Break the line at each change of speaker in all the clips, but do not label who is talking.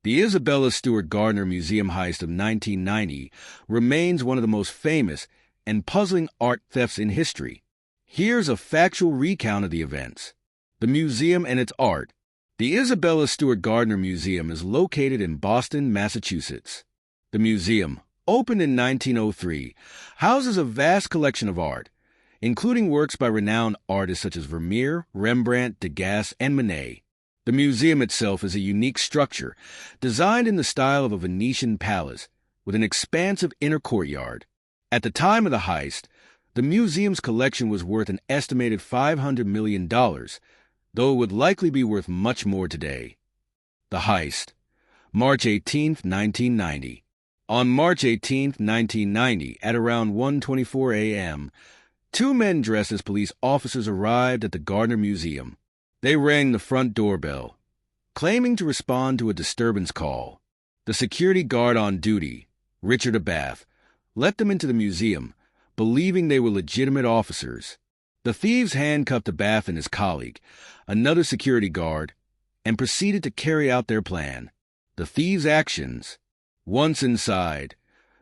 The Isabella Stewart Gardner Museum heist of 1990 remains one of the most famous and puzzling art thefts in history. Here's a factual recount of the events. The museum and its art. The Isabella Stewart Gardner Museum is located in Boston, Massachusetts. The museum, opened in 1903, houses a vast collection of art, including works by renowned artists such as Vermeer, Rembrandt, Degas, and Monet. The museum itself is a unique structure, designed in the style of a Venetian palace, with an expansive inner courtyard. At the time of the heist, the museum's collection was worth an estimated $500 million, though it would likely be worth much more today. The heist. March 18, 1990. On March 18, 1990, at around 1:24 a.m., two men dressed as police officers arrived at the Gardner Museum. They rang the front doorbell, claiming to respond to a disturbance call. The security guard on duty, Richard Abath, let them into the museum, believing they were legitimate officers. The thieves handcuffed Abath and his colleague, another security guard, and proceeded to carry out their plan. The thieves' actions. Once inside,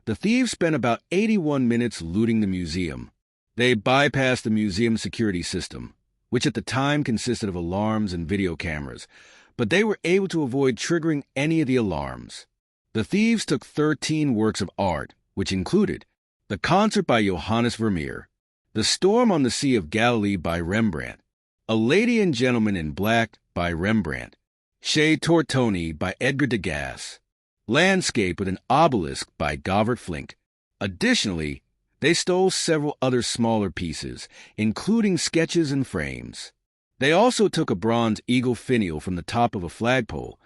the thieves spent about 81 minutes looting the museum. They bypassed the museum security system, which at the time consisted of alarms and video cameras, but they were able to avoid triggering any of the alarms. The thieves took 13 works of art, which included the concert by Johannes Vermeer, The Storm on the Sea of Galilee by Rembrandt, A Lady and Gentleman in Black by Rembrandt, Chez Tortoni by Edgar Degas, Landscape with an Obelisk by Govert Flinck. Additionally, they stole several other smaller pieces, including sketches and frames. They also took a bronze eagle finial from the top of a flagpole,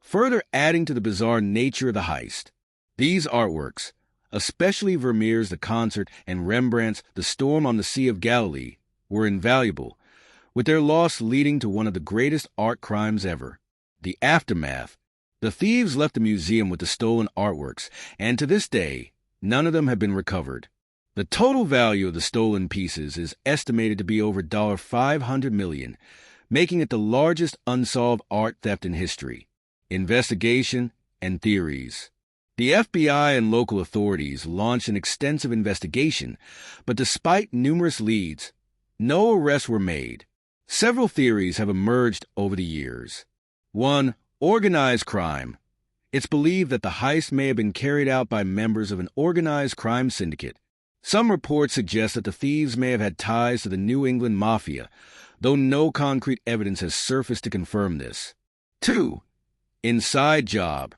further adding to the bizarre nature of the heist. These artworks, especially Vermeer's The Concert and Rembrandt's The Storm on the Sea of Galilee, were invaluable, with their loss leading to one of the greatest art crimes ever. The aftermath. The thieves left the museum with the stolen artworks, and to this day, none of them have been recovered. The total value of the stolen pieces is estimated to be over $500 million, making it the largest unsolved art theft in history. Investigation and theories. The FBI and local authorities launched an extensive investigation, but despite numerous leads, no arrests were made. Several theories have emerged over the years. 1. Organized crime. It's believed that the heist may have been carried out by members of an organized crime syndicate. Some reports suggest that the thieves may have had ties to the New England Mafia, though no concrete evidence has surfaced to confirm this. 2. Inside job.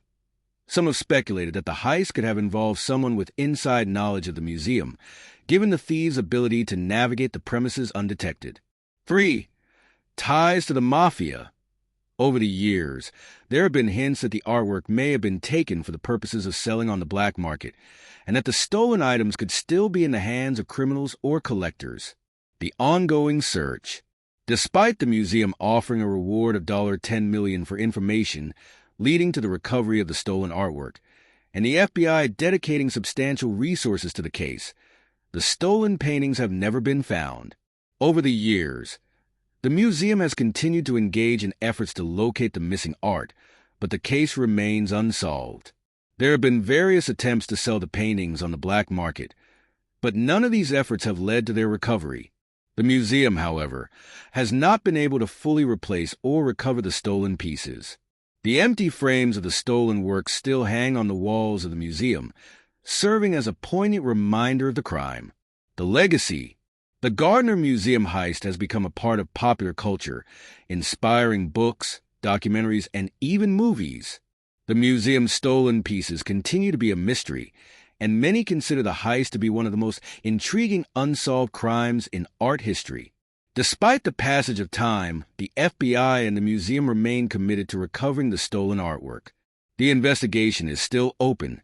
Some have speculated that the heist could have involved someone with inside knowledge of the museum, given the thieves' ability to navigate the premises undetected. 3. Ties to the Mafia. Over the years, there have been hints that the artwork may have been taken for the purposes of selling on the black market, and that the stolen items could still be in the hands of criminals or collectors. The ongoing search. Despite the museum offering a reward of $10 million for information leading to the recovery of the stolen artwork, and the FBI dedicating substantial resources to the case, the stolen paintings have never been found. Over the years, the museum has continued to engage in efforts to locate the missing art, but the case remains unsolved. There have been various attempts to sell the paintings on the black market, but none of these efforts have led to their recovery. The museum, however, has not been able to fully replace or recover the stolen pieces. The empty frames of the stolen works still hang on the walls of the museum, serving as a poignant reminder of the crime. The legacy. The Gardner Museum heist has become a part of popular culture, inspiring books, documentaries, and even movies. The museum's stolen pieces continue to be a mystery, and many consider the heist to be one of the most intriguing unsolved crimes in art history. Despite the passage of time, the FBI and the museum remain committed to recovering the stolen artwork. The investigation is still open,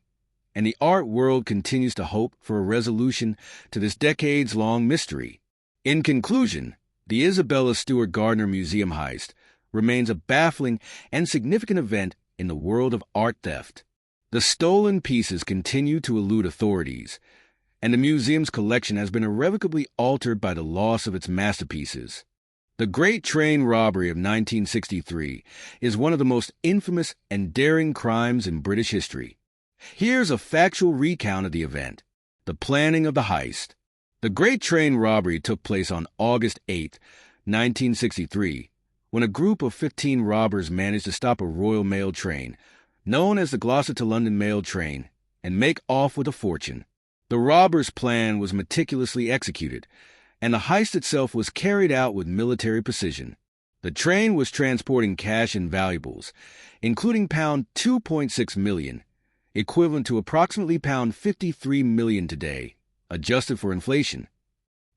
and the art world continues to hope for a resolution to this decades-long mystery. In conclusion, the Isabella Stewart Gardner Museum heist remains a baffling and significant event in the world of art theft. The stolen pieces continue to elude authorities, and the museum's collection has been irrevocably altered by the loss of its masterpieces. The The Great Train Robbery of 1963 is one of the most infamous and daring crimes in British history. Here's a factual recount of the event. The planning of the heist. The Great Train Robbery took place on August 8, 1963, when a group of 15 robbers managed to stop a Royal Mail train, known as the Gloucester to London Mail Train, and make off with a fortune. The robbers' plan was meticulously executed, and the heist itself was carried out with military precision. The train was transporting cash and valuables, including pound 2.6 million, equivalent to approximately pound 53 million today, adjusted for inflation.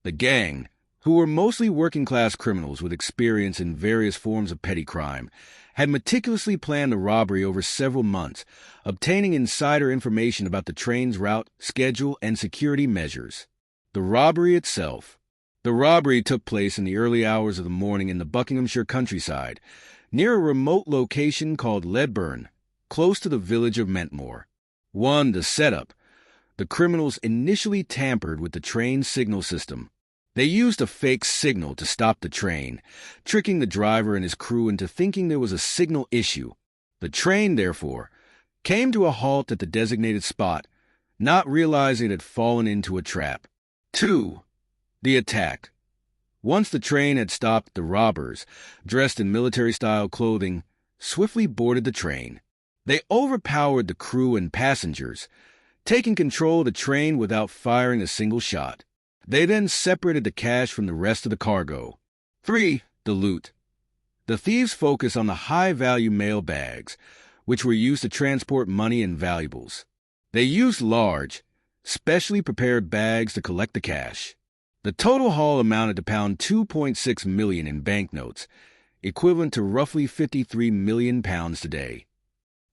The gang, who were mostly working-class criminals with experience in various forms of petty crime, had meticulously planned the robbery over several months, obtaining insider information about the train's route, schedule, and security measures. The robbery itself. The robbery took place in the early hours of the morning in the Buckinghamshire countryside, near a remote location called Ledburn, close to the village of Mentmore. 1. The setup. The criminals initially tampered with the train's signal system. They used a fake signal to stop the train, tricking the driver and his crew into thinking there was a signal issue. The train, therefore, came to a halt at the designated spot, not realizing it had fallen into a trap. 2. The attack. Once the train had stopped, the robbers, dressed in military-style clothing, swiftly boarded the train. They overpowered the crew and passengers, taking control of the train without firing a single shot. They then separated the cash from the rest of the cargo. 3. The loot. The thieves focused on the high-value mail bags, which were used to transport money and valuables. They used large, specially prepared bags to collect the cash. The total haul amounted to pound 2.6 million in banknotes, equivalent to roughly 53 million pounds today.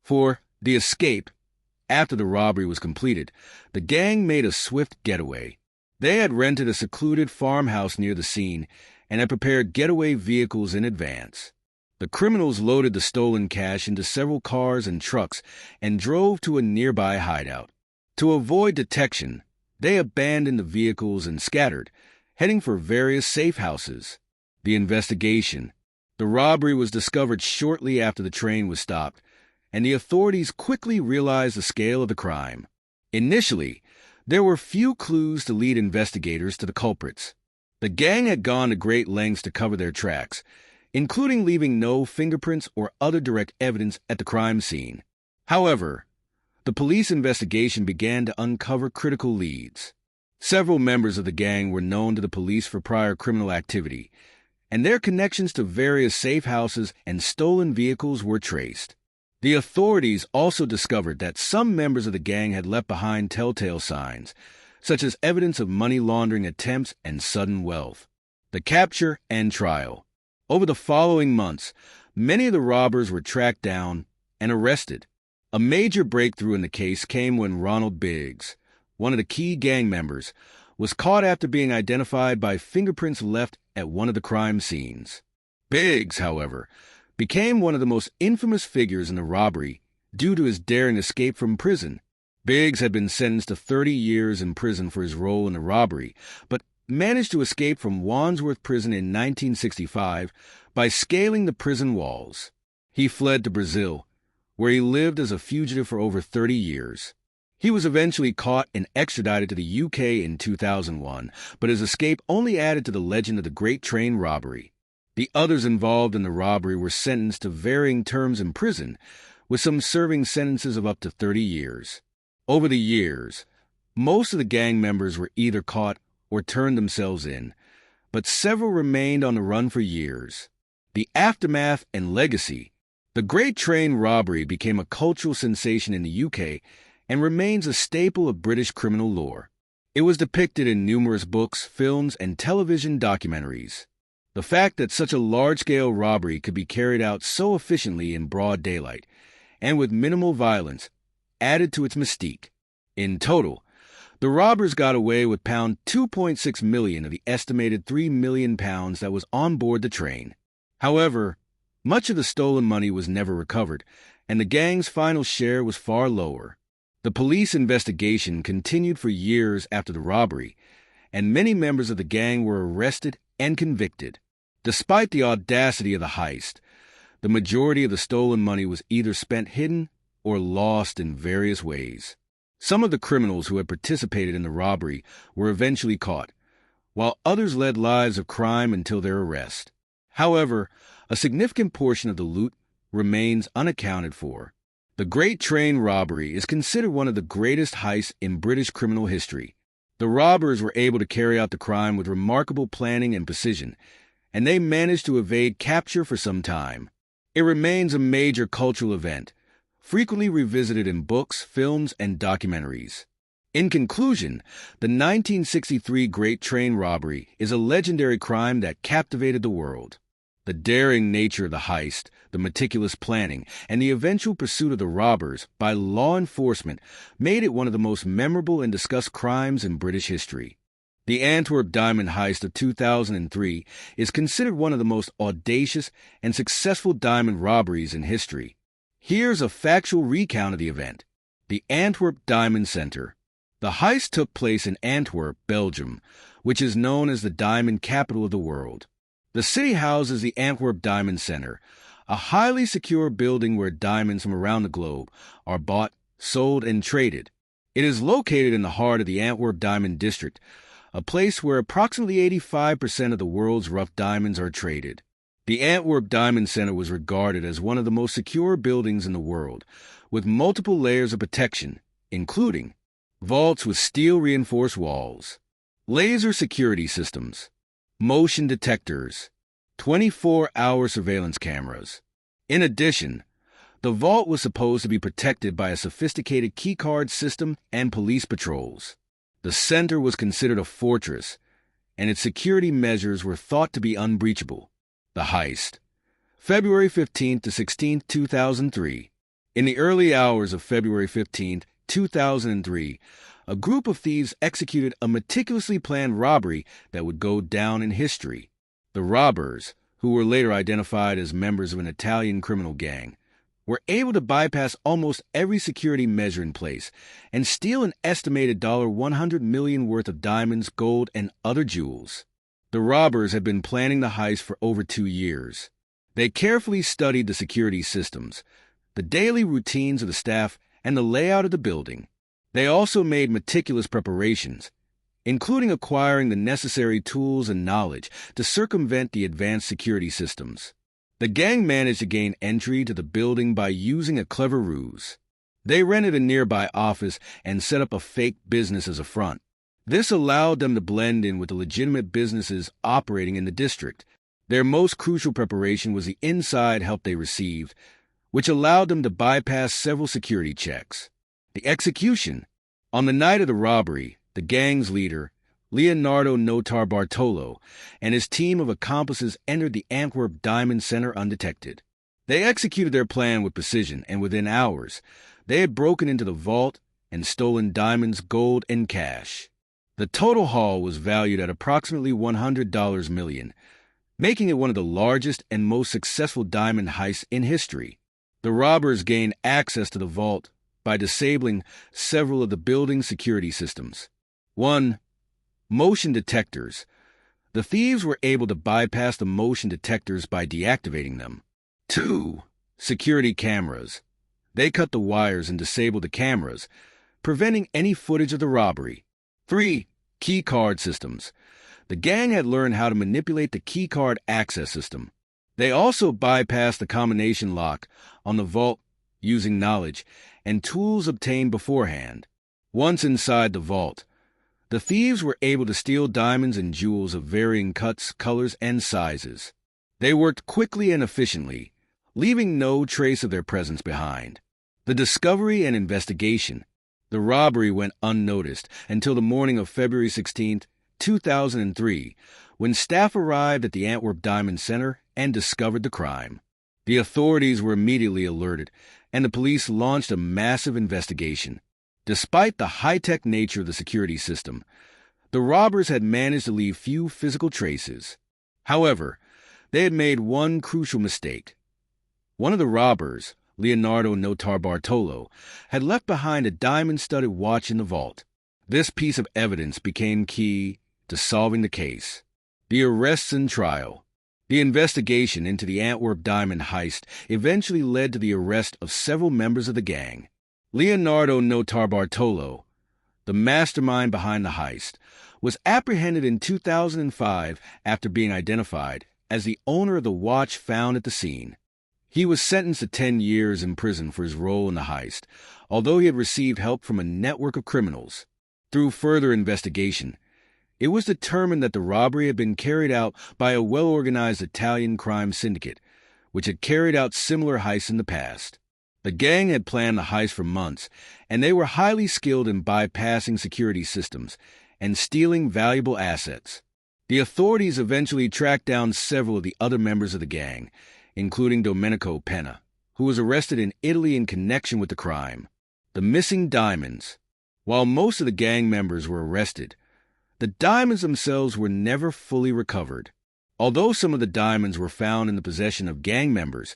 4. The escape. After the robbery was completed, the gang made a swift getaway. They had rented a secluded farmhouse near the scene and had prepared getaway vehicles in advance. The criminals loaded the stolen cash into several cars and trucks and drove to a nearby hideout. To avoid detection, they abandoned the vehicles and scattered, heading for various safe houses. The investigation. The robbery was discovered shortly after the train was stopped, and the authorities quickly realized the scale of the crime. Initially, there were few clues to lead investigators to the culprits. The gang had gone to great lengths to cover their tracks, including leaving no fingerprints or other direct evidence at the crime scene. However, the police investigation began to uncover critical leads. Several members of the gang were known to the police for prior criminal activity, and their connections to various safe houses and stolen vehicles were traced. The authorities also discovered that some members of the gang had left behind telltale signs, such as evidence of money laundering attempts and sudden wealth. The capture and trial. Over the following months, many of the robbers were tracked down and arrested. A major breakthrough in the case came when Ronald Biggs, one of the key gang members, was caught after being identified by fingerprints left at one of the crime scenes. Biggs, however, became one of the most infamous figures in the robbery due to his daring escape from prison. Biggs had been sentenced to 30 years in prison for his role in the robbery, but managed to escape from Wandsworth Prison in 1965 by scaling the prison walls. He fled to Brazil, where he lived as a fugitive for over 30 years. He was eventually caught and extradited to the UK in 2001, but his escape only added to the legend of the Great Train Robbery. The others involved in the robbery were sentenced to varying terms in prison, with some serving sentences of up to 30 years. Over the years, most of the gang members were either caught or turned themselves in, but several remained on the run for years. The aftermath and legacy. The Great Train Robbery became a cultural sensation in the UK and remains a staple of British criminal lore. It was depicted in numerous books, films, and television documentaries. The fact that such a large-scale robbery could be carried out so efficiently in broad daylight and with minimal violence added to its mystique. In total, the robbers got away with pound 2.6 million of the estimated 3 million pounds that was on board the train. However, much of the stolen money was never recovered, and the gang's final share was far lower. The police investigation continued for years after the robbery, and many members of the gang were arrested and convicted. Despite the audacity of the heist, the majority of the stolen money was either spent hidden or lost in various ways. Some of the criminals who had participated in the robbery were eventually caught, while others led lives of crime until their arrest. However, a significant portion of the loot remains unaccounted for. The Great Train Robbery is considered one of the greatest heists in British criminal history. The robbers were able to carry out the crime with remarkable planning and precision, and they managed to evade capture for some time. It remains a major cultural event, frequently revisited in books, films, and documentaries. In conclusion, the 1963 Great Train Robbery is a legendary crime that captivated the world. The daring nature of the heist, the meticulous planning, and the eventual pursuit of the robbers by law enforcement made it one of the most memorable and discussed crimes in British history. The Antwerp diamond heist of 2003 is considered one of the most audacious and successful diamond robberies in history. Here's a factual recount of the event. The Antwerp Diamond Center. The heist took place in Antwerp, Belgium, which is known as the diamond capital of the world. The city houses the Antwerp Diamond Center, a highly secure building where diamonds from around the globe are bought, sold, and traded. It is located in the heart of the Antwerp Diamond District, a place where approximately 85% of the world's rough diamonds are traded. The Antwerp Diamond Center was regarded as one of the most secure buildings in the world, with multiple layers of protection, including vaults with steel-reinforced walls, laser security systems, motion detectors, 24-hour surveillance cameras. In addition, the vault was supposed to be protected by a sophisticated keycard system and police patrols. The center was considered a fortress, and its security measures were thought to be unbreachable. The heist. February 15 to 16, 2003. In the early hours of February 15, 2003, a group of thieves executed a meticulously planned robbery that would go down in history. The robbers, who were later identified as members of an Italian criminal gang, were able to bypass almost every security measure in place and steal an estimated $100 million worth of diamonds, gold, and other jewels. The robbers had been planning the heist for over 2 years. They carefully studied the security systems, the daily routines of the staff, and the layout of the building. They also made meticulous preparations, including acquiring the necessary tools and knowledge to circumvent the advanced security systems. The gang managed to gain entry to the building by using a clever ruse. They rented a nearby office and set up a fake business as a front. This allowed them to blend in with the legitimate businesses operating in the district. Their most crucial preparation was the inside help they received, which allowed them to bypass several security checks. The execution. On the night of the robbery, the gang's leader, Leonardo Notarbartolo, and his team of accomplices entered the Antwerp Diamond Center undetected. They executed their plan with precision, and within hours, they had broken into the vault and stolen diamonds, gold, and cash. The total haul was valued at approximately $100 million, making it one of the largest and most successful diamond heists in history. The robbers gained access to the vault by disabling several of the building's security systems. 1. Motion detectors. The thieves were able to bypass the motion detectors by deactivating them. 2. Security cameras. They cut the wires and disabled the cameras, preventing any footage of the robbery. 3. Key card systems. The gang had learned how to manipulate the key card access system. They also bypassed the combination lock on the vault using knowledge and tools obtained beforehand. Once inside the vault, the thieves were able to steal diamonds and jewels of varying cuts, colors, and sizes. They worked quickly and efficiently, leaving no trace of their presence behind. The discovery and investigation. The robbery went unnoticed until the morning of February 16, 2003, when staff arrived at the Antwerp Diamond Center and discovered the crime. The authorities were immediately alerted, and the police launched a massive investigation. Despite the high-tech nature of the security system, the robbers had managed to leave few physical traces. However, they had made one crucial mistake. One of the robbers, Leonardo Notarbartolo, had left behind a diamond-studded watch in the vault. This piece of evidence became key to solving the case. The arrests and trial. The investigation into the Antwerp diamond heist eventually led to the arrest of several members of the gang. Leonardo Notarbartolo, the mastermind behind the heist, was apprehended in 2005 after being identified as the owner of the watch found at the scene. He was sentenced to 10 years in prison for his role in the heist, although he had received help from a network of criminals. Through further investigation, it was determined that the robbery had been carried out by a well-organized Italian crime syndicate, which had carried out similar heists in the past. The gang had planned the heist for months, and they were highly skilled in bypassing security systems and stealing valuable assets. The authorities eventually tracked down several of the other members of the gang, including Domenico Penna, who was arrested in Italy in connection with the crime. The missing diamonds. While most of the gang members were arrested, the diamonds themselves were never fully recovered. Although some of the diamonds were found in the possession of gang members,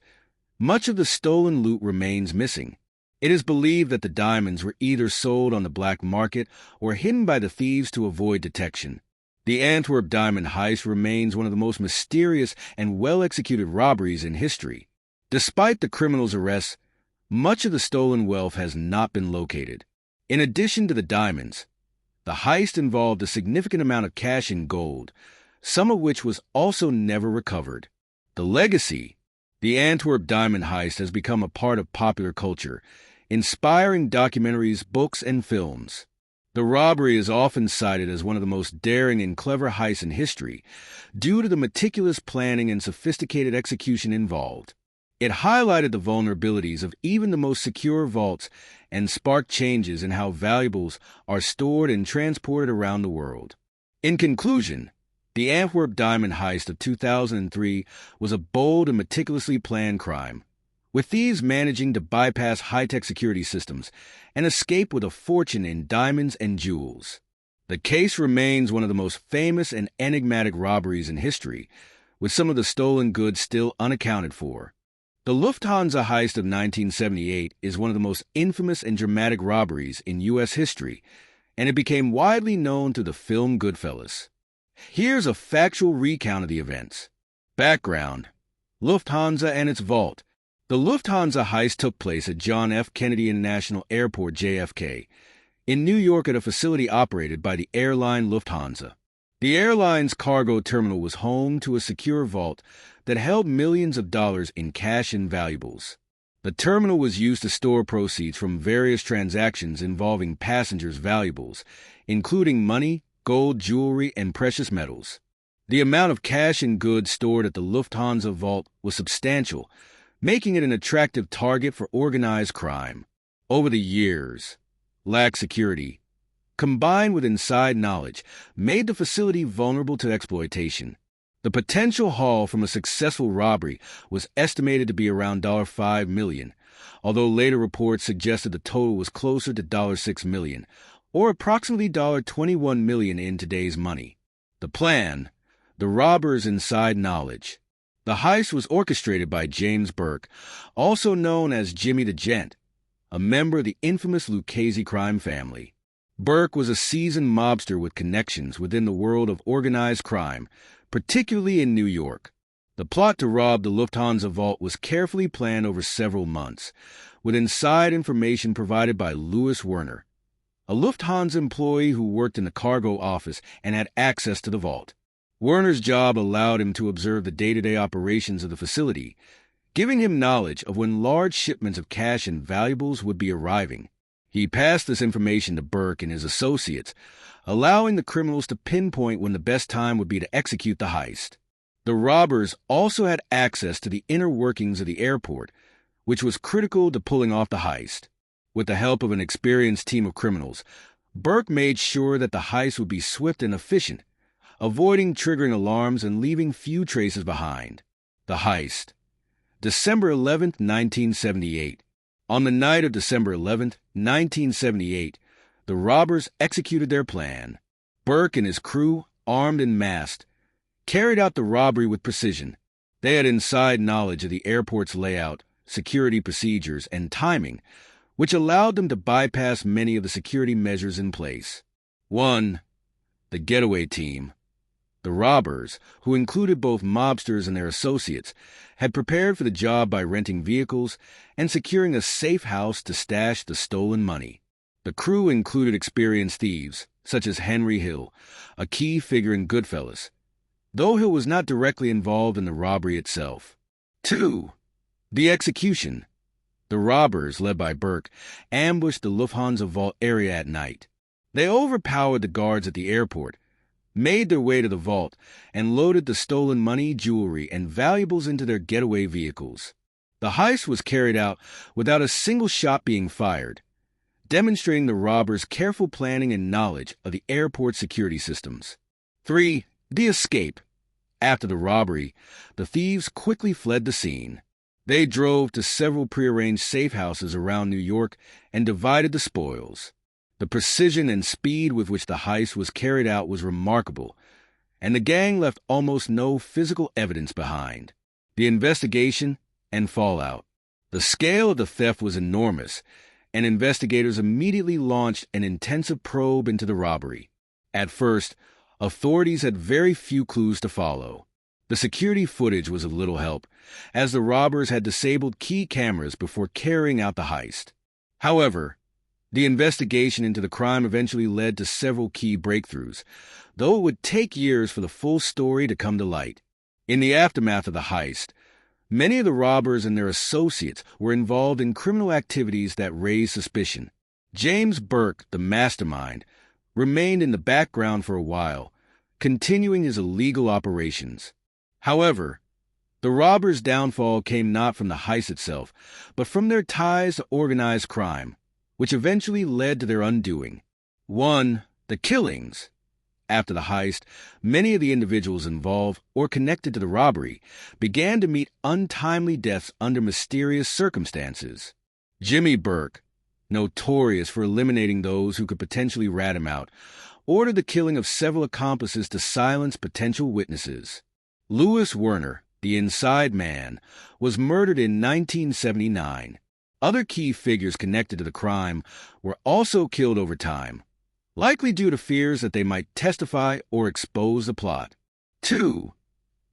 much of the stolen loot remains missing. It is believed that the diamonds were either sold on the black market or hidden by the thieves to avoid detection. The Antwerp diamond heist remains one of the most mysterious and well-executed robberies in history. Despite the criminals' arrests, much of the stolen wealth has not been located. In addition to the diamonds, the heist involved a significant amount of cash and gold, some of which was also never recovered. The legacy. The Antwerp diamond heist has become a part of popular culture, inspiring documentaries, books, and films. The robbery is often cited as one of the most daring and clever heists in history due to the meticulous planning and sophisticated execution involved. It highlighted the vulnerabilities of even the most secure vaults and sparked changes in how valuables are stored and transported around the world. In conclusion, the Antwerp diamond heist of 2003 was a bold and meticulously planned crime, with thieves managing to bypass high-tech security systems and escape with a fortune in diamonds and jewels. The case remains one of the most famous and enigmatic robberies in history, with some of the stolen goods still unaccounted for. The Lufthansa Heist of 1978 is one of the most infamous and dramatic robberies in U.S. history, and it became widely known through the film Goodfellas. Here's a factual recount of the events. Background: Lufthansa and its vault. The Lufthansa heist took place at John F. Kennedy International Airport, JFK, in New York at a facility operated by the airline Lufthansa. The airline's cargo terminal was home to a secure vault that held millions of dollars in cash and valuables. The terminal was used to store proceeds from various transactions involving passengers' valuables, including money, gold, jewelry, and precious metals. The amount of cash and goods stored at the Lufthansa vault was substantial, making it an attractive target for organized crime. Over the years, lax security, combined with inside knowledge, made the facility vulnerable to exploitation. The potential haul from a successful robbery was estimated to be around $5 million, although later reports suggested the total was closer to $6 million, or approximately $21 million in today's money. The plan: the robbers' inside knowledge. The heist was orchestrated by James Burke, also known as Jimmy the Gent, a member of the infamous Lucchese crime family. Burke was a seasoned mobster with connections within the world of organized crime, particularly in New York. The plot to rob the Lufthansa vault was carefully planned over several months, with inside information provided by Louis Werner, a Lufthansa employee who worked in the cargo office and had access to the vault. Werner's job allowed him to observe the day-to-day operations of the facility, giving him knowledge of when large shipments of cash and valuables would be arriving. He passed this information to Burke and his associates, allowing the criminals to pinpoint when the best time would be to execute the heist. The robbers also had access to the inner workings of the airport, which was critical to pulling off the heist. With the help of an experienced team of criminals, Burke made sure that the heist would be swift and efficient, avoiding triggering alarms and leaving few traces behind. The heist. December 11, 1978. On the night of December 11, 1978, the robbers executed their plan. Burke and his crew, armed and masked, carried out the robbery with precision. They had inside knowledge of the airport's layout, security procedures, and timing, which allowed them to bypass many of the security measures in place. 1. The getaway team. The The robbers, who included both mobsters and their associates, had prepared for the job by renting vehicles and securing a safe house to stash the stolen money. The crew included experienced thieves, such as Henry Hill, a key figure in Goodfellas, though Hill was not directly involved in the robbery itself. 2. The execution. The robbers, led by Burke, ambushed the Lufthansa vault area at night. They overpowered the guards at the airport, made their way to the vault, and loaded the stolen money, jewelry, and valuables into their getaway vehicles. The heist was carried out without a single shot being fired, demonstrating the robbers' careful planning and knowledge of the airport security systems. 3. The escape. After the robbery, the thieves quickly fled the scene. They drove to several prearranged safe houses around New York and divided the spoils. The precision and speed with which the heist was carried out was remarkable, and the gang left almost no physical evidence behind. The investigation and fallout. The scale of the theft was enormous, and investigators immediately launched an intensive probe into the robbery. At first, authorities had very few clues to follow. The security footage was of little help, as the robbers had disabled key cameras before carrying out the heist. However, the investigation into the crime eventually led to several key breakthroughs, though it would take years for the full story to come to light. In the aftermath of the heist, many of the robbers and their associates were involved in criminal activities that raised suspicion. James Burke, the mastermind, remained in the background for a while, continuing his illegal operations. However, the robbers' downfall came not from the heist itself, but from their ties to organized crime, which eventually led to their undoing. 1. The killings. After the heist, many of the individuals involved or connected to the robbery began to meet untimely deaths under mysterious circumstances. Jimmy Burke, notorious for eliminating those who could potentially rat him out, ordered the killing of several accomplices to silence potential witnesses. Louis Werner, the Inside Man, was murdered in 1979. Other key figures connected to the crime were also killed over time, likely due to fears that they might testify or expose the plot. 2.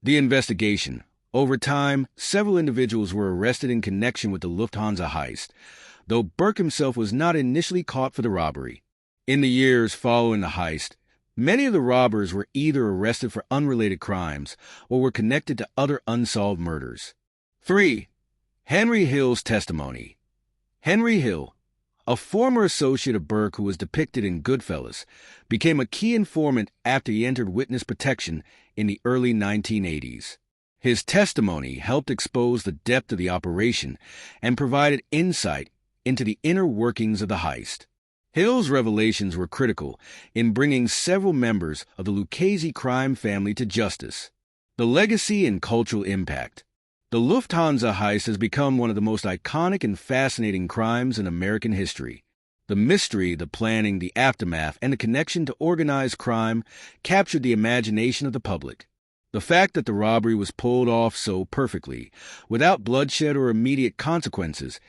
The investigation. Over time, several individuals were arrested in connection with the Lufthansa heist, though Burke himself was not initially caught for the robbery. In the years following the heist, many of the robbers were either arrested for unrelated crimes or were connected to other unsolved murders. 3. Henry Hill's testimony. Henry Hill, a former associate of Burke who was depicted in Goodfellas, became a key informant after he entered witness protection in the early 1980s. His testimony helped expose the depth of the operation and provided insight into the inner workings of the heist. Hill's revelations were critical in bringing several members of the Lucchese crime family to justice. The legacy and cultural impact. The Lufthansa heist has become one of the most iconic and fascinating crimes in American history. The mystery, the planning, the aftermath, and the connection to organized crime captured the imagination of the public. The fact that the robbery was pulled off so perfectly, without bloodshed or immediate consequences,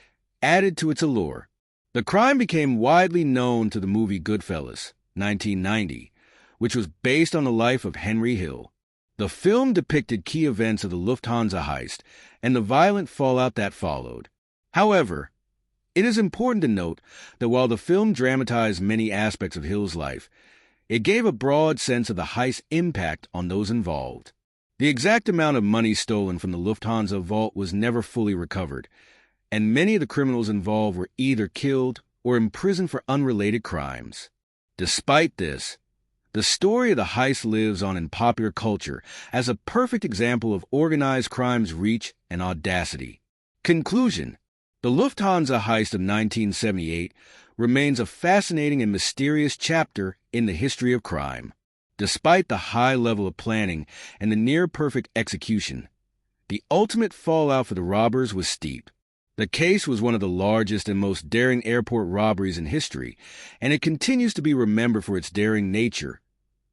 added to its allure. The crime became widely known to the movie Goodfellas, 1990, which was based on the life of Henry Hill. The film depicted key events of the Lufthansa heist and the violent fallout that followed. However, it is important to note that while the film dramatized many aspects of Hill's life, it gave a broad sense of the heist's impact on those involved. The exact amount of money stolen from the Lufthansa vault was never fully recovered, and many of the criminals involved were either killed or imprisoned for unrelated crimes. Despite this, the story of the heist lives on in popular culture as a perfect example of organized crime's reach and audacity. Conclusion. The Lufthansa heist of 1978 remains a fascinating and mysterious chapter in the history of crime. Despite the high level of planning and the near-perfect execution, the ultimate fallout for the robbers was steep. The case was one of the largest and most daring airport robberies in history, and it continues to be remembered for its daring nature,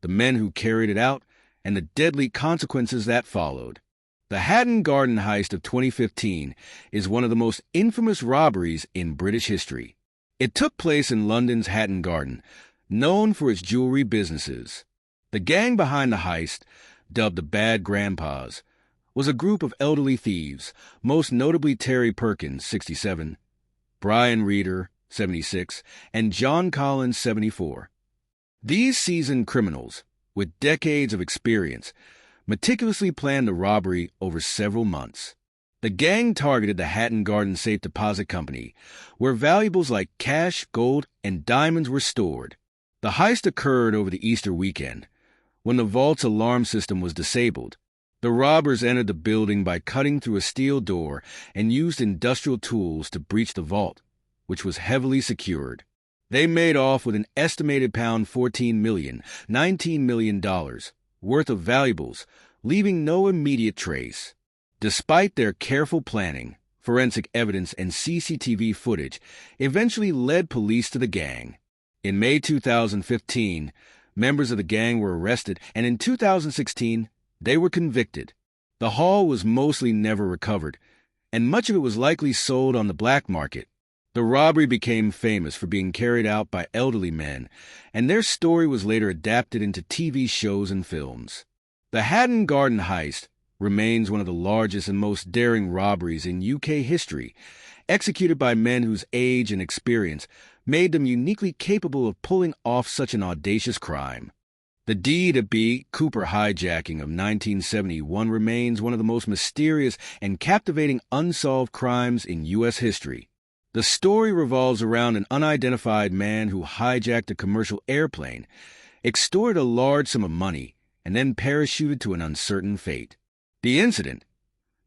the men who carried it out, and the deadly consequences that followed. The Hatton Garden heist of 2015 is one of the most infamous robberies in British history. It took place in London's Hatton Garden, known for its jewelry businesses. The gang behind the heist, dubbed the Bad Grandpas, was a group of elderly thieves, most notably Terry Perkins, 67, Brian Reeder, 76, and John Collins, 74. These seasoned criminals, with decades of experience, meticulously planned the robbery over several months. The gang targeted the Hatton Garden Safe Deposit Company, where valuables like cash, gold, and diamonds were stored. The heist occurred over the Easter weekend, when the vault's alarm system was disabled. The robbers entered the building by cutting through a steel door and used industrial tools to breach the vault, which was heavily secured. They made off with an estimated $14 million, $19 million worth of valuables, leaving no immediate trace. Despite their careful planning, forensic evidence and CCTV footage eventually led police to the gang. In May 2015, members of the gang were arrested, and in 2016, they were convicted. The haul was mostly never recovered, and much of it was likely sold on the black market. The robbery became famous for being carried out by elderly men, and their story was later adapted into TV shows and films. The Hatton Garden Heist remains one of the largest and most daring robberies in UK history, executed by men whose age and experience made them uniquely capable of pulling off such an audacious crime. The DB Cooper Hijacking of 1971 remains one of the most mysterious and captivating unsolved crimes in U.S. history. The story revolves around an unidentified man who hijacked a commercial airplane, extorted a large sum of money, and then parachuted to an uncertain fate. The incident,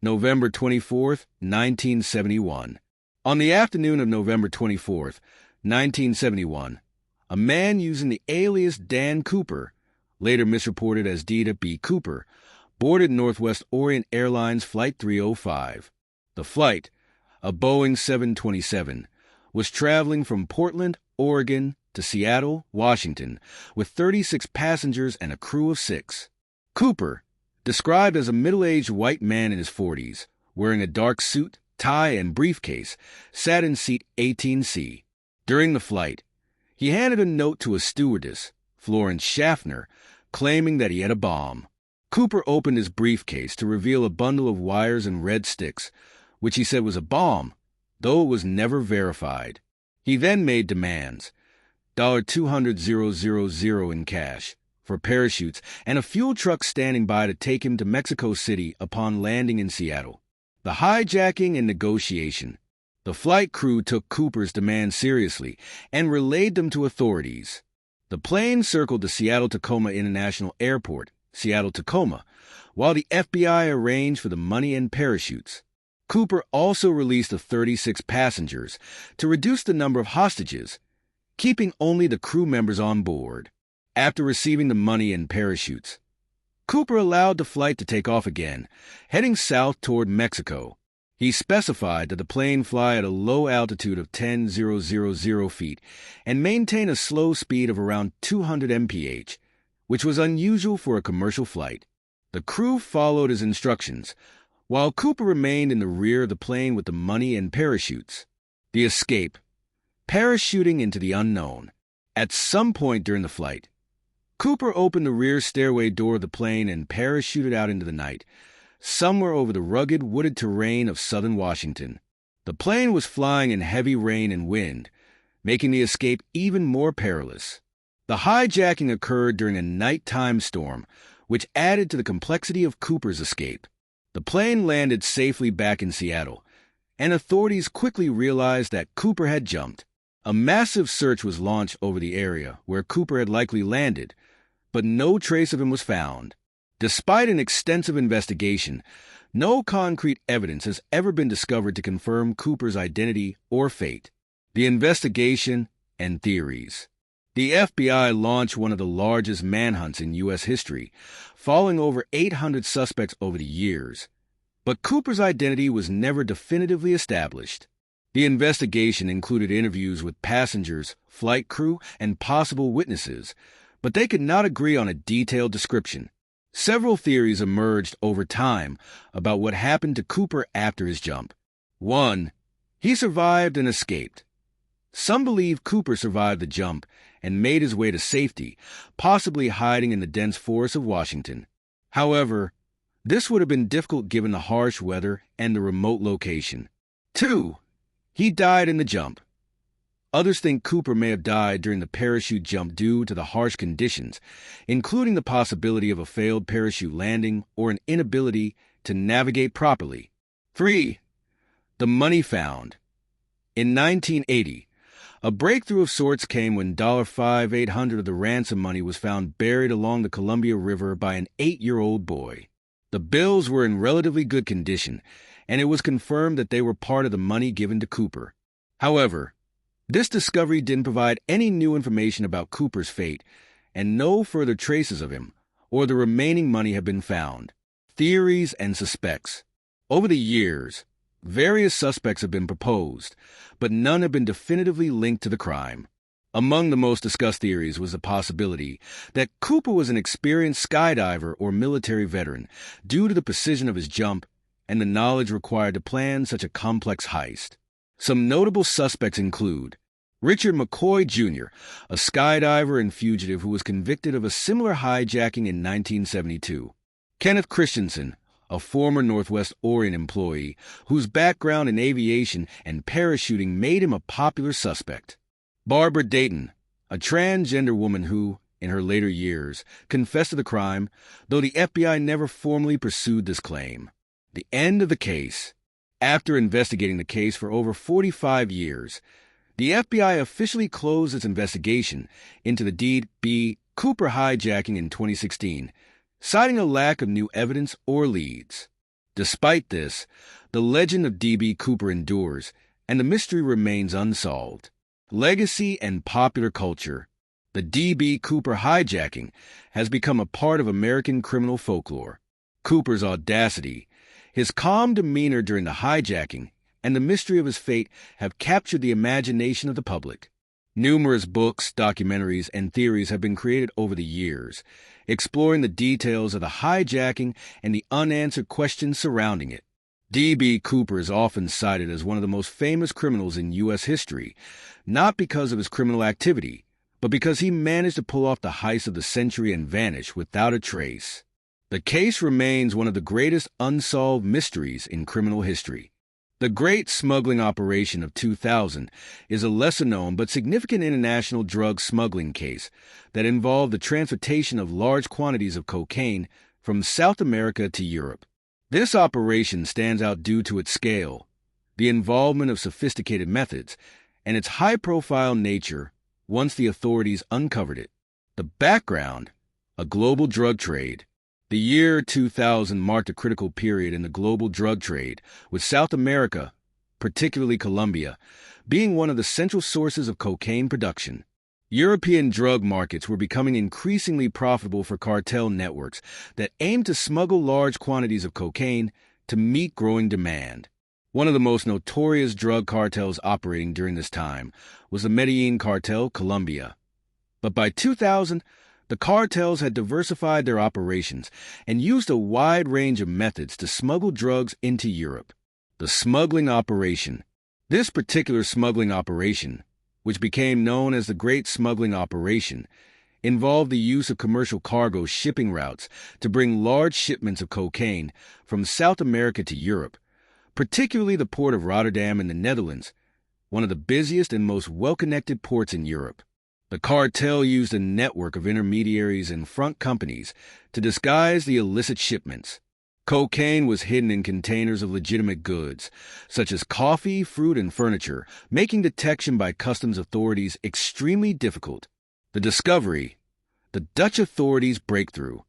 November 24, 1971. On the afternoon of November 24, 1971, a man using the alias Dan Cooper, later misreported as DB Cooper, boarded Northwest Orient Airlines Flight 305. The flight, a Boeing 727, was traveling from Portland, Oregon, to Seattle, Washington, with 36 passengers and a crew of 6. Cooper, described as a middle-aged white man in his 40s, wearing a dark suit, tie, and briefcase, sat in seat 18C. During the flight, he handed a note to a stewardess, Florence Schaffner, claiming that he had a bomb. Cooper opened his briefcase to reveal a bundle of wires and red sticks, which he said was a bomb, though it was never verified. He then made demands, $200,000 in cash, for parachutes and a fuel truck standing by to take him to Mexico City upon landing in Seattle. The hijacking and negotiation. The flight crew took Cooper's demands seriously and relayed them to authorities. The plane circled the Seattle-Tacoma International Airport, Seattle-Tacoma, while the FBI arranged for the money and parachutes. Cooper also released the 36 passengers to reduce the number of hostages, keeping only the crew members on board. After receiving the money and parachutes, Cooper allowed the flight to take off again, heading south toward Mexico. He specified that the plane fly at a low altitude of 10,000 feet and maintain a slow speed of around 200 mph, which was unusual for a commercial flight. The crew followed his instructions, while Cooper remained in the rear of the plane with the money and parachutes. The escape. Parachuting into the unknown. At some point during the flight, Cooper opened the rear stairway door of the plane and parachuted out into the night, somewhere over the rugged, wooded terrain of southern Washington. The plane was flying in heavy rain and wind, making the escape even more perilous. The hijacking occurred during a nighttime storm, which added to the complexity of Cooper's escape. The plane landed safely back in Seattle, and authorities quickly realized that Cooper had jumped. A massive search was launched over the area where Cooper had likely landed, but no trace of him was found. Despite an extensive investigation, no concrete evidence has ever been discovered to confirm Cooper's identity or fate. The investigation and theories. The FBI launched one of the largest manhunts in U.S. history, following over 800 suspects over the years. But Cooper's identity was never definitively established. The investigation included interviews with passengers, flight crew, and possible witnesses, but they could not agree on a detailed description. Several theories emerged over time about what happened to Cooper after his jump. 1. He survived and escaped. Some believe Cooper survived the jump and made his way to safety, possibly hiding in the dense forests of Washington. However, this would have been difficult given the harsh weather and the remote location. 2. He died in the jump. Others think Cooper may have died during the parachute jump due to the harsh conditions, including the possibility of a failed parachute landing or an inability to navigate properly. 3. The money found. In 1980, a breakthrough of sorts came when $5,800 of the ransom money was found buried along the Columbia River by an 8-year-old boy. The bills were in relatively good condition, and it was confirmed that they were part of the money given to Cooper. However, this discovery didn't provide any new information about Cooper's fate, and no further traces of him or the remaining money have been found. Theories and suspects. Over the years, various suspects have been proposed, but none have been definitively linked to the crime. Among the most discussed theories was the possibility that Cooper was an experienced skydiver or military veteran due to the precision of his jump and the knowledge required to plan such a complex heist. Some notable suspects include Richard McCoy, Jr., a skydiver and fugitive who was convicted of a similar hijacking in 1972. Kenneth Christensen, a former Northwest Orient employee whose background in aviation and parachuting made him a popular suspect. Barbara Dayton, a transgender woman who, in her later years, confessed to the crime, though the FBI never formally pursued this claim. The end of the case. After investigating the case for over 45 years, the FBI officially closed its investigation into the DB Cooper hijacking in 2016, citing a lack of new evidence or leads. Despite this, the legend of DB Cooper endures, and the mystery remains unsolved. Legacy and popular culture. The DB Cooper hijacking has become a part of American criminal folklore. Cooper's audacity, his calm demeanor during the hijacking, and the mystery of his fate have captured the imagination of the public. Numerous books, documentaries, and theories have been created over the years, exploring the details of the hijacking and the unanswered questions surrounding it. DB Cooper is often cited as one of the most famous criminals in U.S. history, not because of his criminal activity, but because he managed to pull off the heist of the century and vanish without a trace. The case remains one of the greatest unsolved mysteries in criminal history. The Great Smuggling Operation of 2000 is a lesser-known but significant international drug smuggling case that involved the transportation of large quantities of cocaine from South America to Europe. This operation stands out due to its scale, the involvement of sophisticated methods, and its high-profile nature once the authorities uncovered it. The background: a global drug trade. The year 2000 marked a critical period in the global drug trade, with South America, particularly Colombia, being one of the central sources of cocaine production. European drug markets were becoming increasingly profitable for cartel networks that aimed to smuggle large quantities of cocaine to meet growing demand. One of the most notorious drug cartels operating during this time was the Medellin cartel, Colombia. But by 2000, the cartels had diversified their operations and used a wide range of methods to smuggle drugs into Europe. The smuggling operation. This particular smuggling operation, which became known as the Great Smuggling Operation, involved the use of commercial cargo shipping routes to bring large shipments of cocaine from South America to Europe, particularly the port of Rotterdam in the Netherlands, one of the busiest and most well-connected ports in Europe. The cartel used a network of intermediaries and front companies to disguise the illicit shipments. Cocaine was hidden in containers of legitimate goods, such as coffee, fruit, and furniture, making detection by customs authorities extremely difficult. The discovery. The Dutch authorities' breakthrough.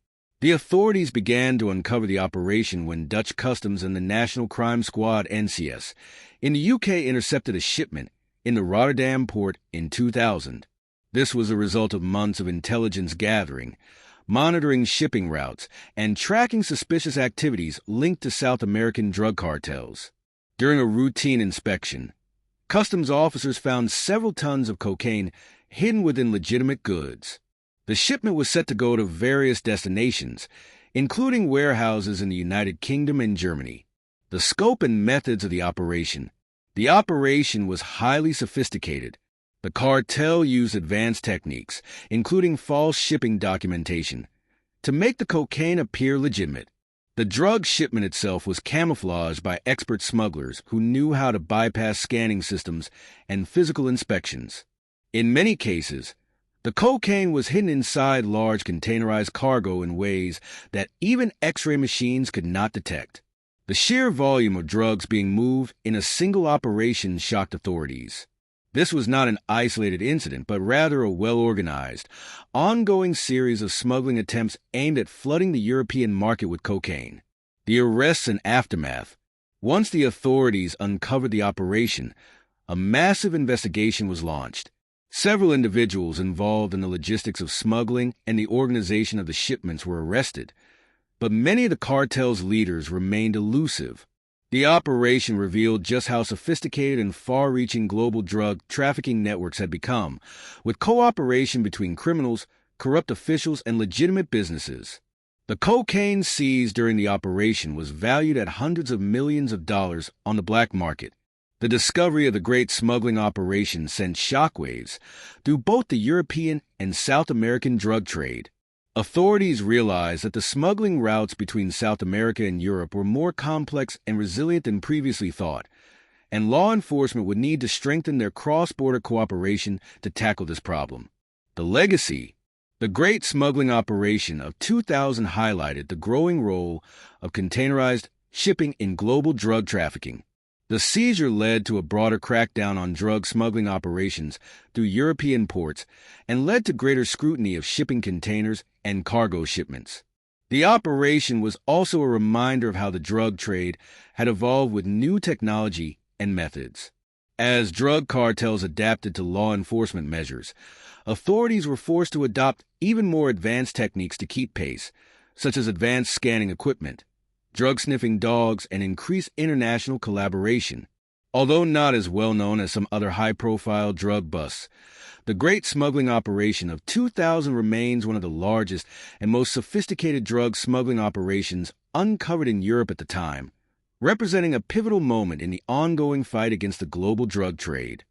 The authorities began to uncover the operation when Dutch Customs and the National Crime Squad (NCS) in the UK intercepted a shipment in the Rotterdam port in 2000. This was a result of months of intelligence gathering, monitoring shipping routes, and tracking suspicious activities linked to South American drug cartels. During a routine inspection, customs officers found several tons of cocaine hidden within legitimate goods. The shipment was set to go to various destinations, including warehouses in the United Kingdom and Germany. The scope and methods of the operation. The operation was highly sophisticated, The cartel used advanced techniques, including false shipping documentation, to make the cocaine appear legitimate. The drug shipment itself was camouflaged by expert smugglers who knew how to bypass scanning systems and physical inspections. In many cases, the cocaine was hidden inside large containerized cargo in ways that even X-ray machines could not detect. The sheer volume of drugs being moved in a single operation shocked authorities. This was not an isolated incident, but rather a well-organized, ongoing series of smuggling attempts aimed at flooding the European market with cocaine. The arrests and aftermath. Once the authorities uncovered the operation, a massive investigation was launched. Several individuals involved in the logistics of smuggling and the organization of the shipments were arrested, but many of the cartel's leaders remained elusive. The operation revealed just how sophisticated and far-reaching global drug trafficking networks had become, with cooperation between criminals, corrupt officials, and legitimate businesses. The cocaine seized during the operation was valued at hundreds of millions of dollars on the black market. The discovery of the great smuggling operation sent shockwaves through both the European and South American drug trade. Authorities realized that the smuggling routes between South America and Europe were more complex and resilient than previously thought, and law enforcement would need to strengthen their cross-border cooperation to tackle this problem. The legacy. The great smuggling operation of 2000 highlighted the growing role of containerized shipping in global drug trafficking. The seizure led to a broader crackdown on drug smuggling operations through European ports and led to greater scrutiny of shipping containers and cargo shipments. The operation was also a reminder of how the drug trade had evolved with new technology and methods. As drug cartels adapted to law enforcement measures, authorities were forced to adopt even more advanced techniques to keep pace, such as advanced scanning equipment, drug-sniffing dogs, and increased international collaboration. Although not as well known as some other high-profile drug busts, the great smuggling operation of 2000 remains one of the largest and most sophisticated drug smuggling operations uncovered in Europe at the time, representing a pivotal moment in the ongoing fight against the global drug trade.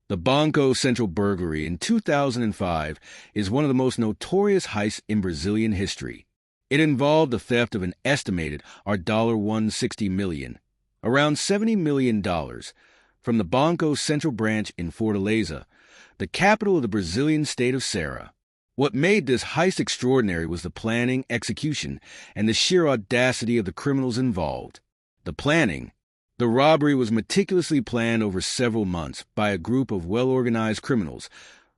The Banco Central burglary in 2005 is one of the most notorious heists in Brazilian history. It involved the theft of an estimated $160 million, around $70 million, from the Banco Central branch in Fortaleza, the capital of the Brazilian state of Ceará. What made this heist extraordinary was the planning, execution, and the sheer audacity of the criminals involved. The planning. The robbery was meticulously planned over several months by a group of well-organized criminals,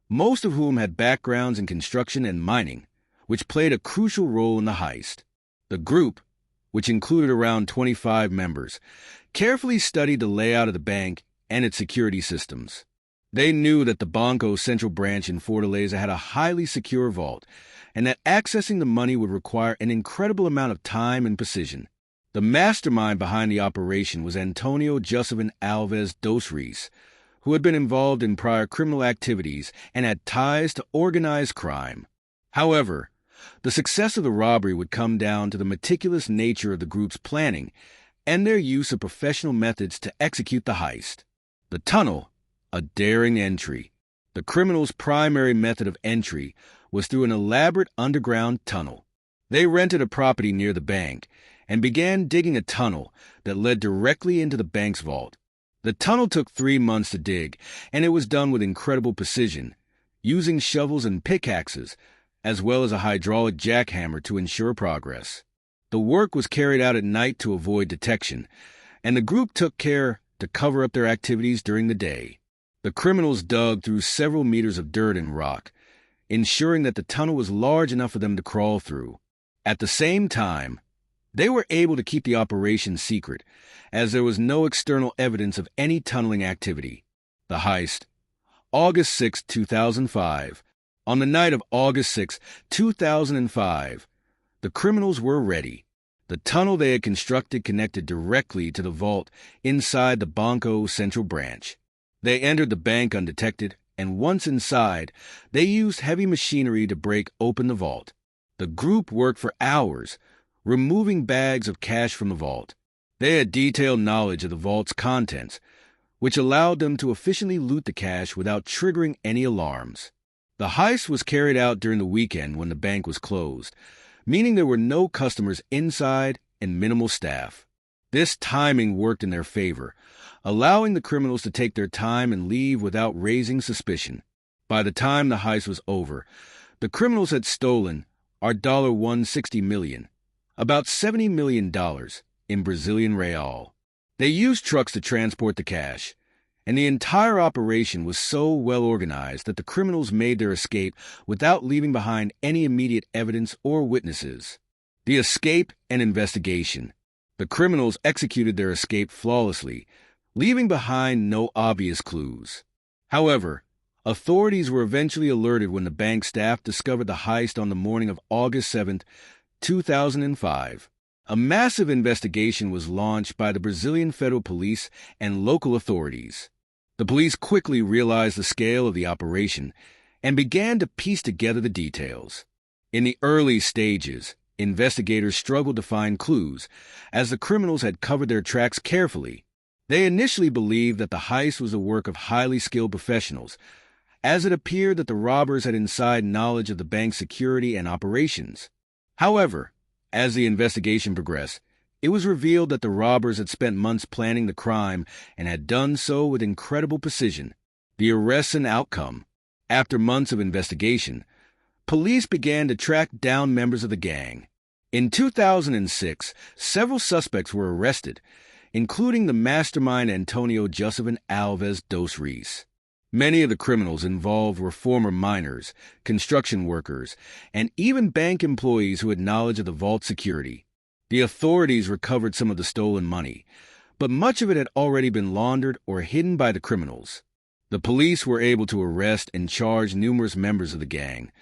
most of whom had backgrounds in construction and mining, which played a crucial role in the heist. The group, which included around 25 members, carefully studied the layout of the bank and its security systems. They knew that the Banco Central branch in Fortaleza had a highly secure vault, and that accessing the money would require an incredible amount of time and precision. The mastermind behind the operation was Antonio Josephine Alves dos Reis, who had been involved in prior criminal activities and had ties to organized crime. However, the success of the robbery would come down to the meticulous nature of the group's planning and their use of professional methods to execute the heist. The tunnel, a daring entry. The criminals' primary method of entry was through an elaborate underground tunnel. They rented a property near the bank and began digging a tunnel that led directly into the bank's vault. The tunnel took 3 months to dig, and it was done with incredible precision, using shovels and pickaxes, as well as a hydraulic jackhammer to ensure progress. The work was carried out at night to avoid detection, and the group took care to cover up their activities during the day. The criminals dug through several meters of dirt and rock, ensuring that the tunnel was large enough for them to crawl through. At the same time, they were able to keep the operation secret, as there was no external evidence of any tunneling activity. The heist. August 6, 2005. On the night of August 6, 2005, the criminals were ready. The tunnel they had constructed connected directly to the vault inside the Banco Central branch. They entered the bank undetected, and once inside, they used heavy machinery to break open the vault. The group worked for hours, removing bags of cash from the vault. They had detailed knowledge of the vault's contents, which allowed them to efficiently loot the cash without triggering any alarms. The heist was carried out during the weekend when the bank was closed, meaning there were no customers inside and minimal staff. This timing worked in their favor, allowing the criminals to take their time and leave without raising suspicion. By the time the heist was over, the criminals had stolen $160 million, about $70 million in Brazilian real. They used trucks to transport the cash, and the entire operation was so well organized that the criminals made their escape without leaving behind any immediate evidence or witnesses. The escape and investigation. The criminals executed their escape flawlessly, leaving behind no obvious clues. However, authorities were eventually alerted when the bank staff discovered the heist on the morning of August 7, 2005. A massive investigation was launched by the Brazilian Federal Police and local authorities. The police quickly realized the scale of the operation and began to piece together the details. In the early stages, investigators struggled to find clues, as the criminals had covered their tracks carefully. They initially believed that the heist was the work of highly skilled professionals, as it appeared that the robbers had inside knowledge of the bank's security and operations. However, as the investigation progressed, it was revealed that the robbers had spent months planning the crime and had done so with incredible precision. The arrests and outcome. After months of investigation, police began to track down members of the gang. In 2006, several suspects were arrested, including the mastermind Antonio Josephine Alves dos Reis. Many of the criminals involved were former miners, construction workers, and even bank employees who had knowledge of the vault security. The authorities recovered some of the stolen money, but much of it had already been laundered or hidden by the criminals. The police were able to arrest and charge numerous members of the gang,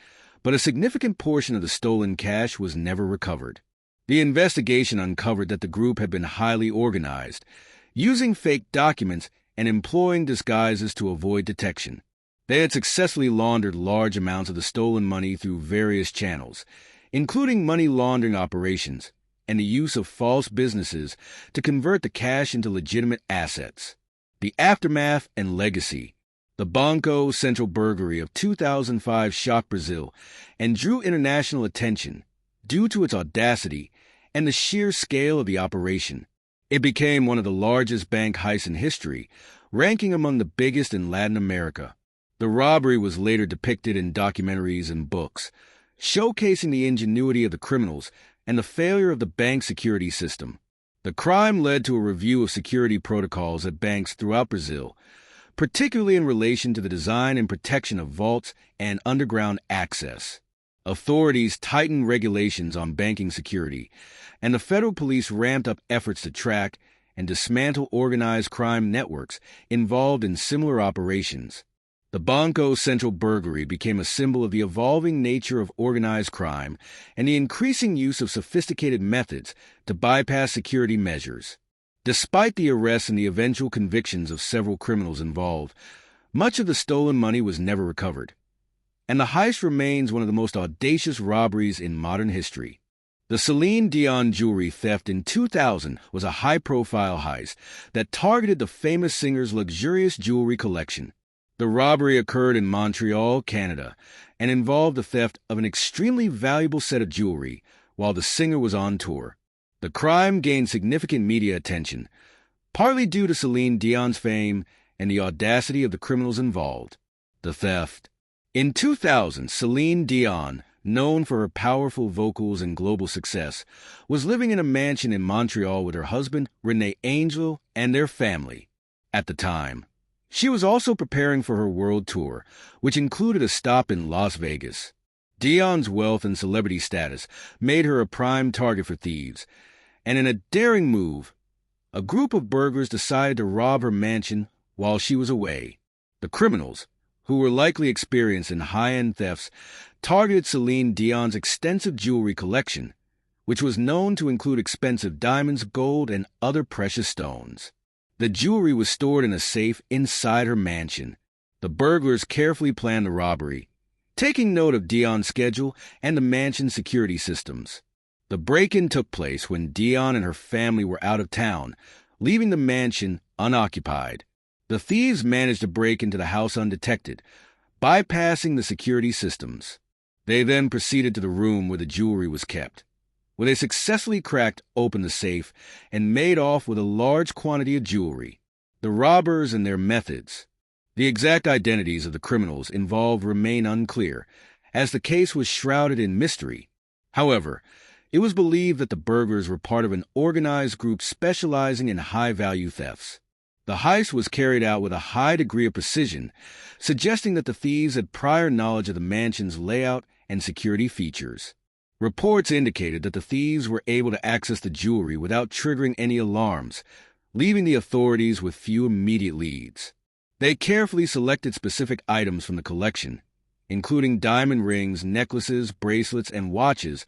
but a significant portion of the stolen cash was never recovered. The investigation uncovered that the group had been highly organized, using fake documents and employing disguises to avoid detection. They had successfully laundered large amounts of the stolen money through various channels, including money laundering operations and the use of false businesses to convert the cash into legitimate assets. The aftermath and legacy. The Banco Central burglary of 2005 shocked Brazil and drew international attention due to its audacity and the sheer scale of the operation. It became one of the largest bank heists in history, ranking among the biggest in Latin America. The robbery was later depicted in documentaries and books, showcasing the ingenuity of the criminals and the failure of the bank security system. The crime led to a review of security protocols at banks throughout Brazil, particularly in relation to the design and protection of vaults and underground access. Authorities tightened regulations on banking security, and the federal police ramped up efforts to track and dismantle organized crime networks involved in similar operations. The Banco Central burglary became a symbol of the evolving nature of organized crime and the increasing use of sophisticated methods to bypass security measures. Despite the arrests and the eventual convictions of several criminals involved, much of the stolen money was never recovered, and the heist remains one of the most audacious robberies in modern history. The Seline Dion jewelry theft in 2000 was a high-profile heist that targeted the famous singer's luxurious jewelry collection. The robbery occurred in Montreal, Canada, and involved the theft of an extremely valuable set of jewelry while the singer was on tour. The crime gained significant media attention, partly due to Celine Dion's fame and the audacity of the criminals involved. The theft. In 2000, Celine Dion, known for her powerful vocals and global success, was living in a mansion in Montreal with her husband, Renee Angel, and their family. At the time, she was also preparing for her world tour, which included a stop in Las Vegas. Dion's wealth and celebrity status made her a prime target for thieves, and in a daring move, a group of burglars decided to rob her mansion while she was away. The criminals, who were likely experienced in high-end thefts, targeted Celine Dion's extensive jewelry collection, which was known to include expensive diamonds, gold, and other precious stones. The jewelry was stored in a safe inside her mansion. The burglars carefully planned the robbery, taking note of Dion's schedule and the mansion's security systems. The break-in took place when Dion and her family were out of town, leaving the mansion unoccupied. The thieves managed to break into the house undetected, bypassing the security systems. They then proceeded to the room where the jewelry was kept, where they successfully cracked open the safe and made off with a large quantity of jewelry. The robbers and their methods. The exact identities of the criminals involved remain unclear, as the case was shrouded in mystery. However, it was believed that the burglars were part of an organized group specializing in high-value thefts. The heist was carried out with a high degree of precision, suggesting that the thieves had prior knowledge of the mansion's layout and security features. Reports indicated that the thieves were able to access the jewelry without triggering any alarms, leaving the authorities with few immediate leads. They carefully selected specific items from the collection, including diamond rings, necklaces, bracelets, and watches,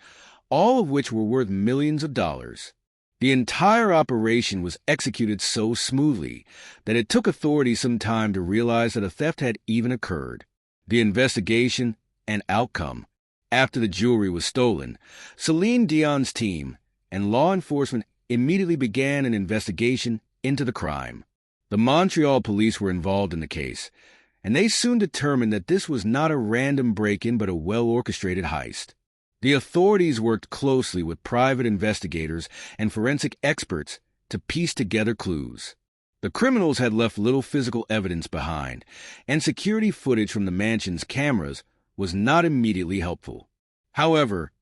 all of which were worth millions of dollars. The entire operation was executed so smoothly that it took authorities some time to realize that a theft had even occurred. The investigation and outcome. After the jewelry was stolen, Celine Dion's team and law enforcement immediately began an investigation into the crime. The Montreal police were involved in the case, and they soon determined that this was not a random break-in but a well-orchestrated heist. The authorities worked closely with private investigators and forensic experts to piece together clues. The criminals had left little physical evidence behind, and security footage from the mansion's cameras was not immediately helpful. However,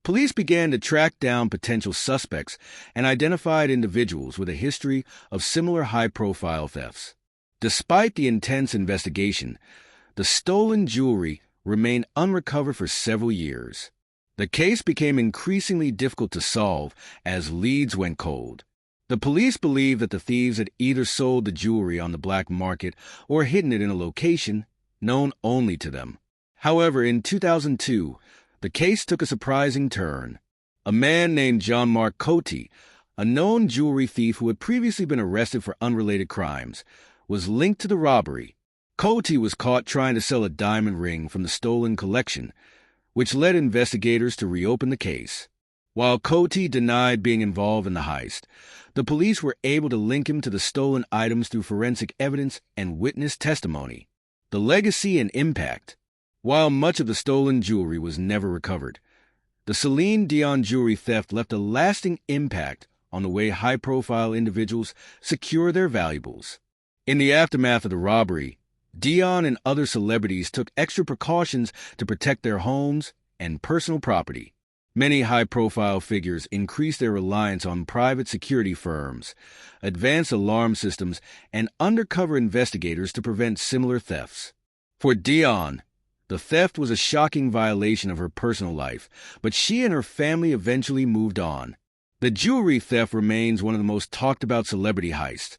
police began to track down potential suspects and identified individuals with a history of similar high-profile thefts. Despite the intense investigation, the stolen jewelry remained unrecovered for several years. The case became increasingly difficult to solve as leads went cold. The police believed that the thieves had either sold the jewelry on the black market or hidden it in a location known only to them. However, in 2002, the case took a surprising turn. A man named Jean-Marc Coty, a known jewelry thief who had previously been arrested for unrelated crimes, was linked to the robbery. Coty was caught trying to sell a diamond ring from the stolen collection, which led investigators to reopen the case. While Coty denied being involved in the heist, the police were able to link him to the stolen items through forensic evidence and witness testimony. The legacy and impact. While much of the stolen jewelry was never recovered, the Celine Dion jewelry theft left a lasting impact on the way high-profile individuals secure their valuables. In the aftermath of the robbery, Dion and other celebrities took extra precautions to protect their homes and personal property. Many high-profile figures increased their reliance on private security firms, advanced alarm systems, and undercover investigators to prevent similar thefts. For Dion, the theft was a shocking violation of her personal life, but she and her family eventually moved on. The jewelry theft remains one of the most talked-about celebrity heists,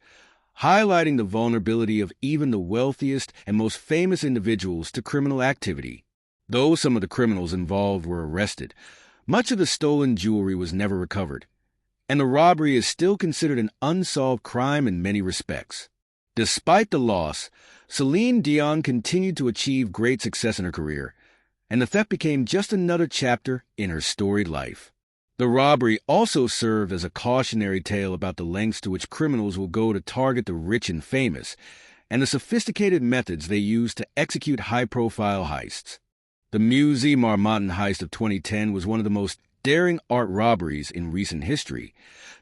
highlighting the vulnerability of even the wealthiest and most famous individuals to criminal activity. Though some of the criminals involved were arrested, much of the stolen jewelry was never recovered, and the robbery is still considered an unsolved crime in many respects. Despite the loss, Celine Dion continued to achieve great success in her career, and the theft became just another chapter in her storied life. The robbery also served as a cautionary tale about the lengths to which criminals will go to target the rich and famous, and the sophisticated methods they use to execute high-profile heists. The Musée Marmottan heist of 2010 was one of the most daring art robberies in recent history,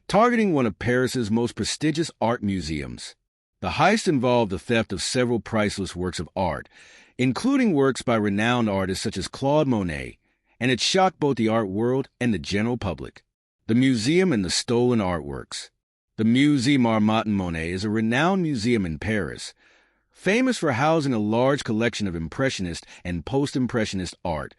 targeting one of Paris's most prestigious art museums. The heist involved the theft of several priceless works of art, including works by renowned artists such as Claude Monet, and it shocked both the art world and the general public. The museum and the stolen artworks. The Musée Marmottan Monet is a renowned museum in Paris, famous for housing a large collection of Impressionist and Post-Impressionist art,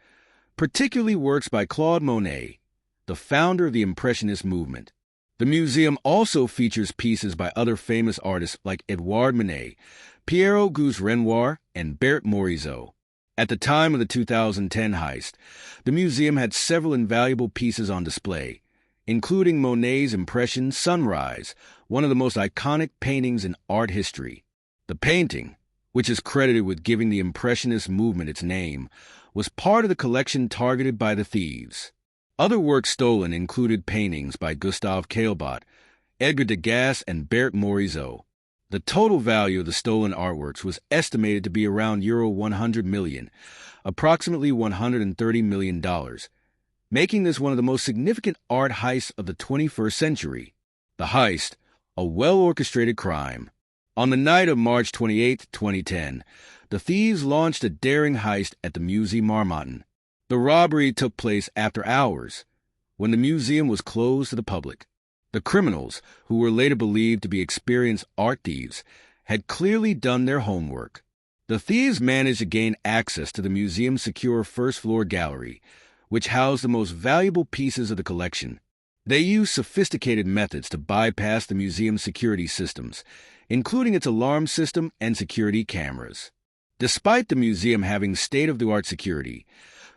particularly works by Claude Monet, the founder of the Impressionist movement. The museum also features pieces by other famous artists like Edouard Manet, Pierre-Auguste Renoir, and Berthe Morisot. At the time of the 2010 heist, the museum had several invaluable pieces on display, including Monet's impression Sunrise, one of the most iconic paintings in art history. The painting, which is credited with giving the Impressionist movement its name, was part of the collection targeted by the thieves. Other works stolen included paintings by Gustave Caillebotte, Edgar Degas, and Berthe Morisot. The total value of the stolen artworks was estimated to be around Euro 100 million, approximately $130 million, making this one of the most significant art heists of the 21st century. The Heist, a well-orchestrated crime. On the night of March 28, 2010, the thieves launched a daring heist at the Musée Marmottan. The robbery took place after hours, when the museum was closed to the public. The criminals, who were later believed to be experienced art thieves, had clearly done their homework. The thieves managed to gain access to the museum's secure first-floor gallery, which housed the most valuable pieces of the collection. They used sophisticated methods to bypass the museum's security systems, including its alarm system and security cameras. Despite the museum having state-of-the-art security,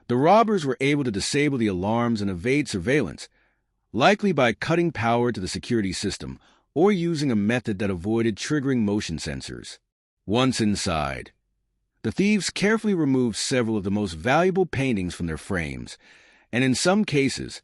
the robbers were able to disable the alarms and evade surveillance, likely by cutting power to the security system or using a method that avoided triggering motion sensors. Once inside, the thieves carefully removed several of the most valuable paintings from their frames, and in some cases,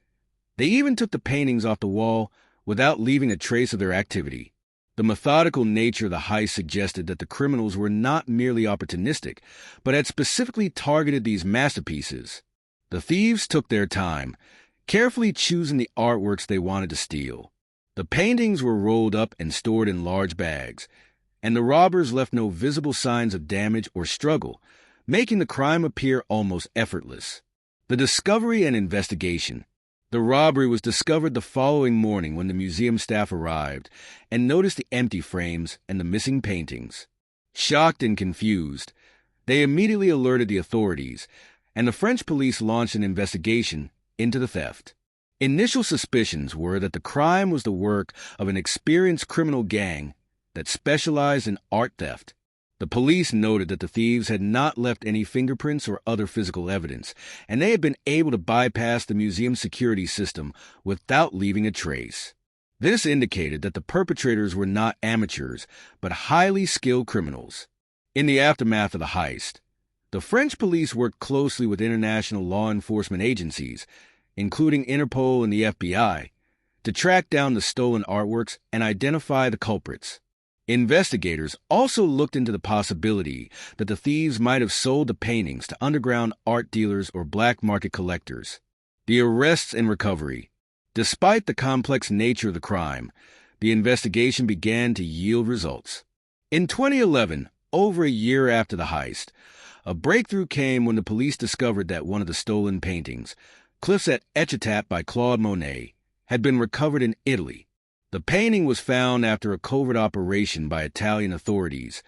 they even took the paintings off the wall without leaving a trace of their activity. The methodical nature of the heist suggested that the criminals were not merely opportunistic, but had specifically targeted these masterpieces. The thieves took their time, carefully choosing the artworks they wanted to steal. The paintings were rolled up and stored in large bags, and the robbers left no visible signs of damage or struggle, making the crime appear almost effortless. The discovery and investigation. The robbery was discovered the following morning when the museum staff arrived and noticed the empty frames and the missing paintings. Shocked and confused, they immediately alerted the authorities, and the French police launched an investigation into the theft. Initial suspicions were that the crime was the work of an experienced criminal gang that specialized in art theft. The police noted that the thieves had not left any fingerprints or other physical evidence, and they had been able to bypass the museum's security system without leaving a trace. This indicated that the perpetrators were not amateurs, but highly skilled criminals. In the aftermath of the heist, the French police worked closely with international law enforcement agencies, including Interpol and the FBI, to track down the stolen artworks and identify the culprits. Investigators also looked into the possibility that the thieves might have sold the paintings to underground art dealers or black market collectors. The arrests and recovery. Despite the complex nature of the crime, the investigation began to yield results. In 2011, over a year after the heist, a breakthrough came when the police discovered that one of the stolen paintings, Cliffs at Etretat by Claude Monet, had been recovered in Italy. The painting was found after a covert operation by Italian authorities,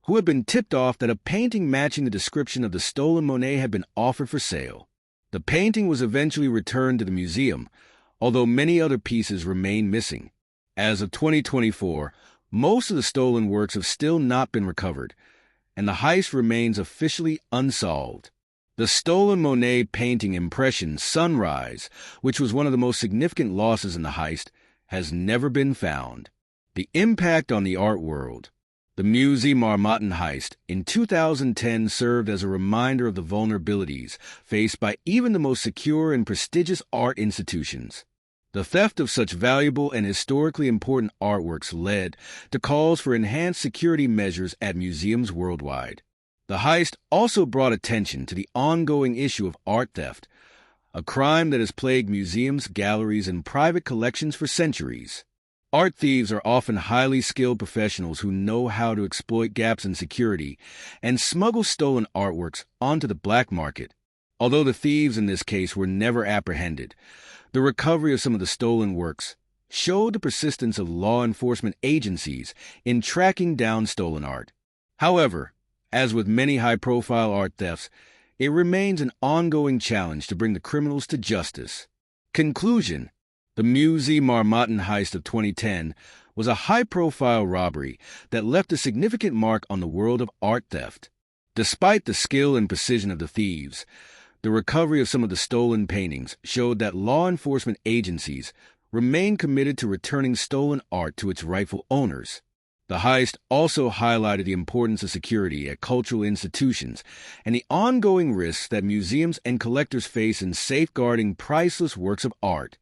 who had been tipped off that a painting matching the description of the stolen Monet had been offered for sale. The painting was eventually returned to the museum, although many other pieces remain missing. As of 2024, most of the stolen works have still not been recovered, and the heist remains officially unsolved. The stolen Monet painting impression Sunrise, which was one of the most significant losses in the heist, has never been found. The impact on the art world. The Musée Marmottan heist in 2010 served as a reminder of the vulnerabilities faced by even the most secure and prestigious art institutions. The theft of such valuable and historically important artworks led to calls for enhanced security measures at museums worldwide. The heist also brought attention to the ongoing issue of art theft, a crime that has plagued museums, galleries, and private collections for centuries. Art thieves are often highly skilled professionals who know how to exploit gaps in security and smuggle stolen artworks onto the black market. Although the thieves in this case were never apprehended, the recovery of some of the stolen works showed the persistence of law enforcement agencies in tracking down stolen art. However, as with many high-profile art thefts, it remains an ongoing challenge to bring the criminals to justice. Conclusion. The Musée Marmottan heist of 2010 was a high-profile robbery that left a significant mark on the world of art theft. Despite the skill and precision of the thieves, the recovery of some of the stolen paintings showed that law enforcement agencies remain committed to returning stolen art to its rightful owners. The heist also highlighted the importance of security at cultural institutions and the ongoing risks that museums and collectors face in safeguarding priceless works of art.